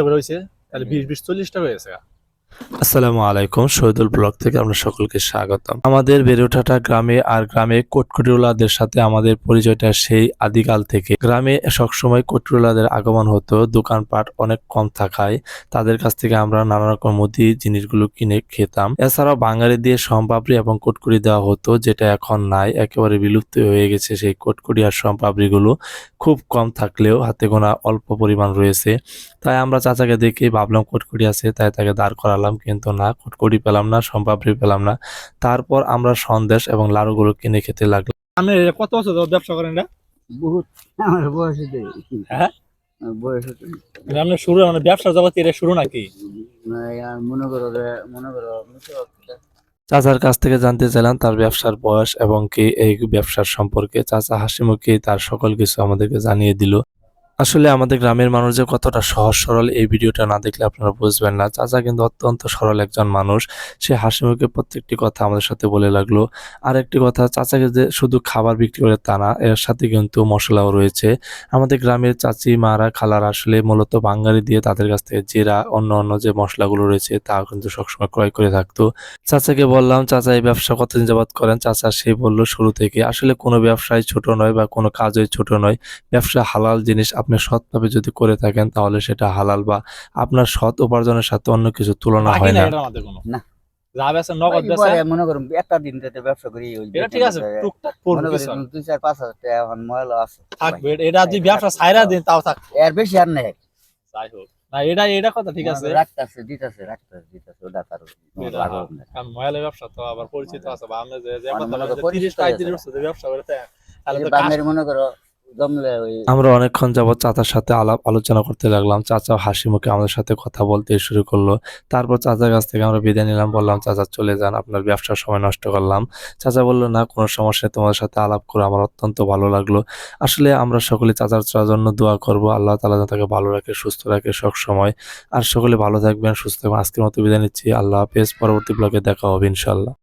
করে হইছে তাহলে 20 টাকা হয়েছে। আসসালামু আলাইকুম, শহীদুল ব্লগ থেকে আপনার সকলকে স্বাগতম। আমাদের বেড়ে ওঠাটা গ্রামে, আর গ্রামে কোটকুটিওয়ালাদের সাথে আমাদের পরিচয়টা সেই আদিকাল থেকে। গ্রামে সবসময় কোটকুটিওয়ালাদের আগমন হতো, দোকানপাট অনেক কম থাকায় তাদের কাছ থেকে আমরা নানা রকম মুদি জিনিসগুলো কিনে খেতাম। এছাড়াও বাঙালি দিয়ে সোমপাপড়ি এবং কোটকুটি দেওয়া হতো, যেটা এখন নাই, একেবারে বিলুপ্ত হয়ে গেছে। সেই কোটকুটি আর সোমপাপড়িগুলো খুব কম থাকলেও হাতে গোনা অল্প পরিমাণ রয়েছে। তাই আমরা চাচাকে দেখে ভাবলাম কোটকুটি আছে, তাই তাকে দাঁড় করালাম, কিন্তু না, কোটকুটি পেলাম না, সোমপাপড়ি পেলাম না। তারপর আমরা সন্দেশ এবং লাড়ুগুলো কিনে খেতে লাগলাম। আপনি কত বছর ধরে ব্যবসা করেন না? বহুত আমার বয়স হতে হ্যাঁ, বয়স হতে আপনার শুরু মানে ব্যবসা জগৎ এটা শুরু নাকি? মনে করো চাচার কাছ থেকে জানতে চাইলাম তার ব্যবসার বয়স এবং কি এই ব্যবসার সম্পর্কে। চাচা হাসিমুখে তার সকল কিছু আমাদেরকে জানিয়ে দিল। আসলে আমাদের গ্রামের মানুষ যে কতটা সহজ সরল, এই ভিডিওটা না দেখলে আপনারা বুঝবেন না। চাচা কিন্তু অত্যন্ত সরল একজন মানুষ, সে হাসিমুখে প্রত্যেকটি কথা আমাদের সাথে বলে লাগলো। আর একটি কথা, চাচাকে যে শুধু খাবার বিক্রি করে তা না, এর সাথে কিন্তু মশলাও রয়েছে। আমাদের গ্রামের চাচি মারা খালারা আসলে মূলত বাঙালি দিয়ে তাদের কাছ থেকে জিরা অন্য অন্য যে মশলাগুলো রয়েছে তা কিন্তু সবসময় ক্রয় করে থাকতো। চাচাকে বললাম, চাচা এই ব্যবসা কতদিন যাবত করেন? চাচা সে বলল শুরু থেকে। আসলে কোনো ব্যবসায় ছোট নয় বা কোনো কাজই ছোট নয়। ব্যবসা হালাল জিনিস, আপনি সৎভাবে যদি করে থাকেন তাহলে সেটা হালাল, বা আপনার সৎ উপার্জনের সাথে অন্য কিছু তুলনা বাকি হয় না না। এটার মধ্যে কোনো না। যা বেচেন নগদ ওই বেচেন, পরে মনে করুন একটা দিন থেকে ব্যবসা করি ওই এটা ঠিক আছে, টুকটাক করবো মনে করি কিছু আর। 2-4-5 হাজার টাকা এখন ময়লা আছে থাকবে, এটা যদি ব্যবসা ছাইরা দিন তাও থাক। এর বেশি আর নেই যাই হোক, না এটা কথা ঠিক আছে। রাখতেছে দিতেছে ওটা তার এটা লাগাও হ্যাঁ, না। কারণ ময়লা ব্যবসা তো আবার পরিচিত আছে, বা আপনি যে অনেক কথা মনে বলেন করো যে 30 পরিচিত 35 আছে। বছর ধরে ব্যবসা করতে, তাহলে এই তো বাঙালি মনে করো জমলে ওই আমরা অনেকক্ষণ যাবৎ চাচার সাথে আলাপ আলোচনা করতে লাগলাম। চাচা হাসি মুখে আমাদের সাথে কথা বলতে শুরু করলো। তারপর চাচার কাছ থেকে আমরা বিদায় নিলাম, বললাম চাচা চলে যান, আপনার ব্যবসার সময় নষ্ট করলাম। চাচা বলল না, কোনো সমস্যা নেই, তোমাদের সাথে আলাপ করে আমার অত্যন্ত ভালো লাগলো। আসলে আমরা সকলে চাচার জন্য দোয়া করব, আল্লাহ তাআলা যেন তাকে ভালো রাখে, সুস্থ রাখে সব সময়। আর সকলে ভালো থাকবেন, সুস্থ থাকবেন। আজকের মতো বিদায় নিচ্ছি, আল্লাহ হাফেজ। পরবর্তী ব্লগে দেখা হবে ইনশাআল্লাহ।